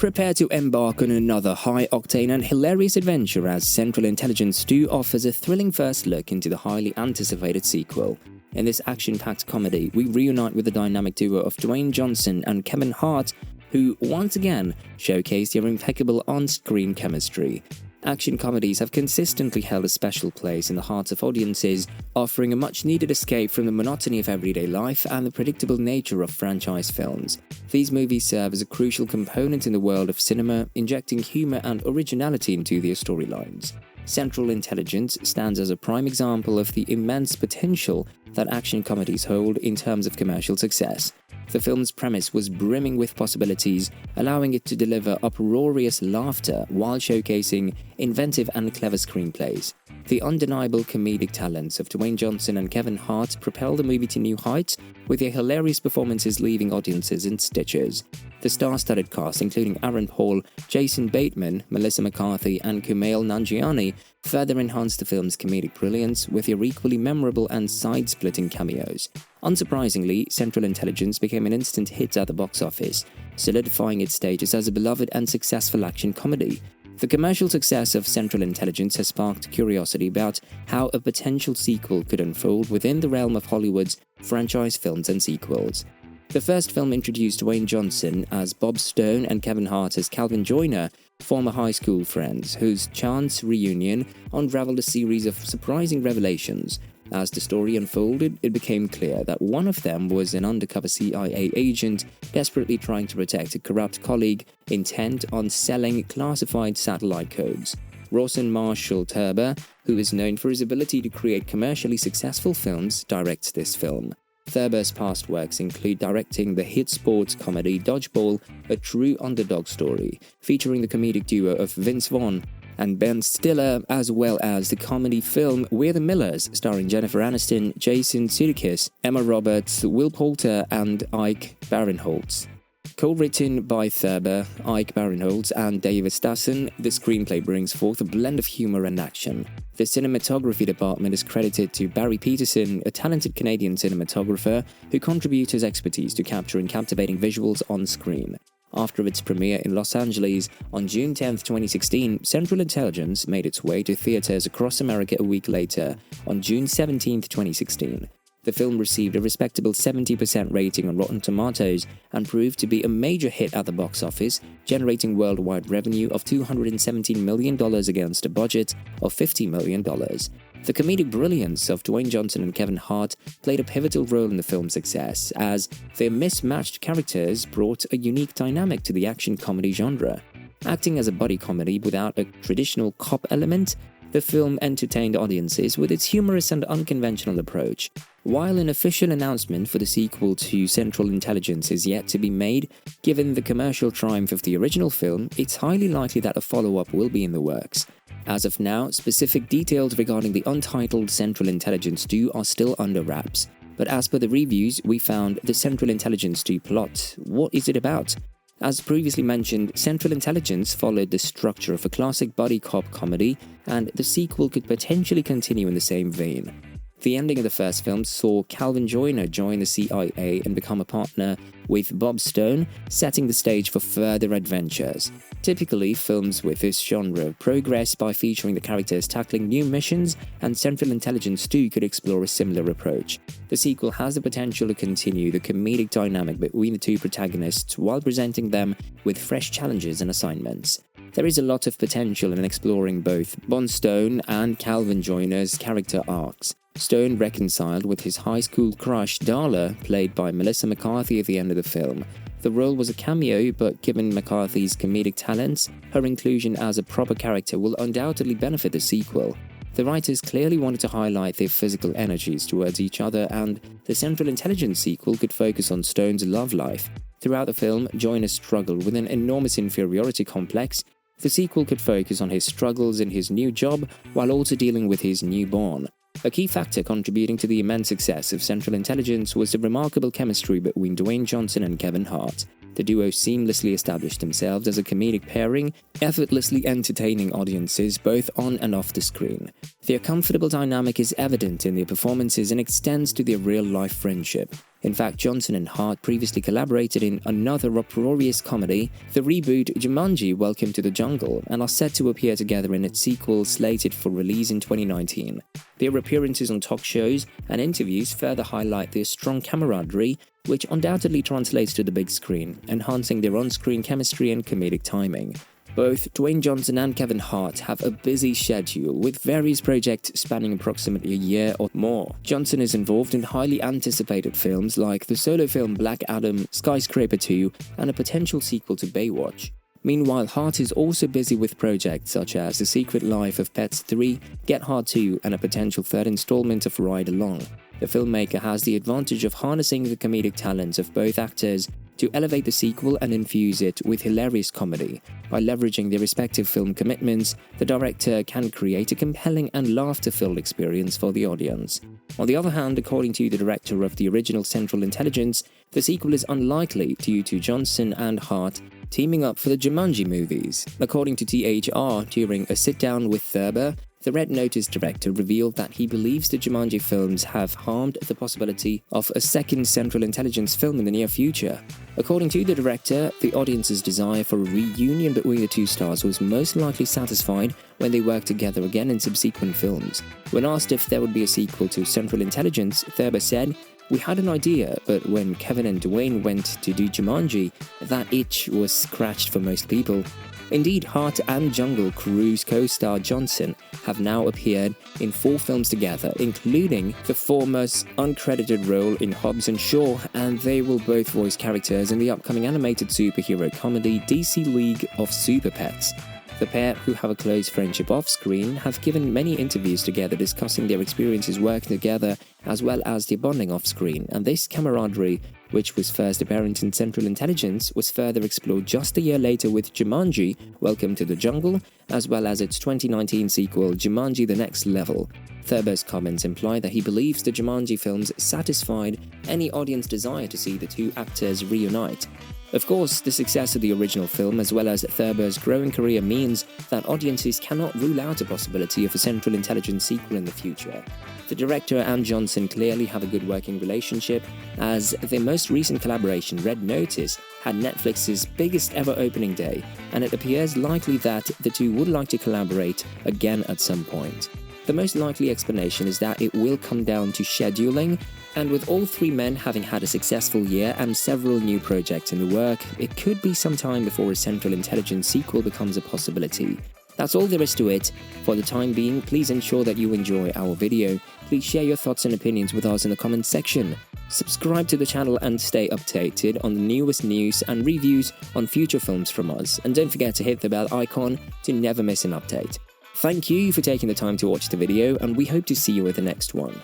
Prepare to embark on another high-octane and hilarious adventure as Central Intelligence 2 offers a thrilling first look into the highly anticipated sequel. In this action-packed comedy, we reunite with the dynamic duo of Dwayne Johnson and Kevin Hart, who once again showcase their impeccable on-screen chemistry. Action comedies have consistently held a special place in the hearts of audiences, offering a much-needed escape from the monotony of everyday life and the predictable nature of franchise films. These movies serve as a crucial component in the world of cinema, injecting humor and originality into their storylines. Central Intelligence stands as a prime example of the immense potential that action comedies hold in terms of commercial success. The film's premise was brimming with possibilities, allowing it to deliver uproarious laughter while showcasing inventive and clever screenplays. The undeniable comedic talents of Dwayne Johnson and Kevin Hart propel the movie to new heights, with their hilarious performances leaving audiences in stitches. The star-studded cast, including Aaron Paul, Jason Bateman, Melissa McCarthy, and Kumail Nanjiani, further enhanced the film's comedic brilliance with their equally memorable and side-splitting cameos. Unsurprisingly, Central Intelligence became an instant hit at the box office, solidifying its status as a beloved and successful action comedy. The commercial success of Central Intelligence has sparked curiosity about how a potential sequel could unfold within the realm of Hollywood's franchise films and sequels. The first film introduced Dwayne Johnson as Bob Stone and Kevin Hart as Calvin Joyner, former high school friends, whose chance reunion unraveled a series of surprising revelations. As the story unfolded, it became clear that one of them was an undercover CIA agent desperately trying to protect a corrupt colleague intent on selling classified satellite codes. Rawson Marshall Thurber, who is known for his ability to create commercially successful films, directs this film. Thurber's past works include directing the hit sports comedy Dodgeball, a true underdog story, featuring the comedic duo of Vince Vaughn and Ben Stiller, as well as the comedy film We're the Millers, starring Jennifer Aniston, Jason Sudeikis, Emma Roberts, Will Poulter, and Ike Barinholtz. Co-written by Thurber, Ike Barinholtz, and David Stassen, the screenplay brings forth a blend of humor and action. The cinematography department is credited to Barry Peterson, a talented Canadian cinematographer who contributes his expertise to capturing captivating visuals on screen. After its premiere in Los Angeles on June 10, 2016, Central Intelligence made its way to theaters across America a week later, on June 17, 2016. The film received a respectable 70% rating on Rotten Tomatoes and proved to be a major hit at the box office, generating worldwide revenue of $217 million against a budget of $50 million. The comedic brilliance of Dwayne Johnson and Kevin Hart played a pivotal role in the film's success, as their mismatched characters brought a unique dynamic to the action comedy genre. Acting as a buddy comedy without a traditional cop element, the film entertained audiences with its humorous and unconventional approach. While an official announcement for the sequel to Central Intelligence is yet to be made, given the commercial triumph of the original film, it's highly likely that a follow-up will be in the works. As of now, specific details regarding the untitled Central Intelligence 2 are still under wraps. But as per the reviews, we found the Central Intelligence 2 plot. What is it about? As previously mentioned, Central Intelligence followed the structure of a classic buddy cop comedy, and the sequel could potentially continue in the same vein. The ending of the first film saw Calvin Joyner join the CIA and become a partner with Bob Stone, setting the stage for further adventures. Typically, films with this genre progress by featuring the characters tackling new missions, and Central Intelligence 2 could explore a similar approach. The sequel has the potential to continue the comedic dynamic between the two protagonists while presenting them with fresh challenges and assignments. There is a lot of potential in exploring both Bob Stone and Calvin Joyner's character arcs. Stone reconciled with his high school crush Darla, played by Melissa McCarthy at the end of the film. The role was a cameo, but given McCarthy's comedic talents, her inclusion as a proper character will undoubtedly benefit the sequel. The writers clearly wanted to highlight their physical energies towards each other, and the Central Intelligence sequel could focus on Stone's love life. Throughout the film, Joyner struggled with an enormous inferiority complex. The sequel could focus on his struggles in his new job while also dealing with his newborn. A key factor contributing to the immense success of Central Intelligence was the remarkable chemistry between Dwayne Johnson and Kevin Hart. The duo seamlessly established themselves as a comedic pairing, effortlessly entertaining audiences both on and off the screen. Their comfortable dynamic is evident in their performances and extends to their real-life friendship. In fact, Johnson and Hart previously collaborated in another uproarious comedy, the reboot Jumanji: Welcome to the Jungle, and are set to appear together in its sequel slated for release in 2019. Their appearances on talk shows and interviews further highlight their strong camaraderie, which undoubtedly translates to the big screen, enhancing their on-screen chemistry and comedic timing. Both Dwayne Johnson and Kevin Hart have a busy schedule, with various projects spanning approximately a year or more. Johnson is involved in highly anticipated films like the solo film Black Adam, Skyscraper 2, and a potential sequel to Baywatch. Meanwhile, Hart is also busy with projects such as The Secret Life of Pets 3, Get Hard 2, and a potential third installment of Ride Along. The filmmaker has the advantage of harnessing the comedic talents of both actors to elevate the sequel and infuse it with hilarious comedy. By leveraging their respective film commitments, the director can create a compelling and laughter-filled experience for the audience. On the other hand, according to the director of the original Central Intelligence, the sequel is unlikely due to Johnson and Hart teaming up for the Jumanji movies. According to THR, during a sit-down with Thurber, the Red Notice director revealed that he believes the Jumanji films have harmed the possibility of a second Central Intelligence film in the near future. According to the director, the audience's desire for a reunion between the two stars was most likely satisfied when they worked together again in subsequent films. When asked if there would be a sequel to Central Intelligence, Thurber said, "We had an idea, but when Kevin and Dwayne went to do Jumanji, that itch was scratched for most people." Indeed, Hart and Jungle Cruise co-star Johnson have now appeared in 4 films together, including the former's uncredited role in Hobbs & Shaw, and they will both voice characters in the upcoming animated superhero comedy DC League of Super Pets. The pair, who have a close friendship off-screen, have given many interviews together discussing their experiences working together as well as their bonding off-screen, and this camaraderie, which was first apparent in Central Intelligence, was further explored just a year later with Jumanji: Welcome to the Jungle, as well as its 2019 sequel Jumanji: The Next Level. Thurber's comments imply that he believes the Jumanji films satisfied any audience desire to see the two actors reunite. Of course, the success of the original film as well as Thurber's growing career means that audiences cannot rule out a possibility of a Central Intelligence sequel in the future. The director and Johnson clearly have a good working relationship, as their most recent collaboration, Red Notice, had Netflix's biggest ever opening day, and it appears likely that the two would like to collaborate again at some point. The most likely explanation is that it will come down to scheduling, and with all 3 men having had a successful year and several new projects in the work, it could be some time before a Central Intelligence sequel becomes a possibility. That's all there is to it. For the time being, please ensure that you enjoy our video. Please share your thoughts and opinions with us in the comments section. Subscribe to the channel and stay updated on the newest news and reviews on future films from us. And don't forget to hit the bell icon to never miss an update. Thank you for taking the time to watch the video, and we hope to see you in the next one.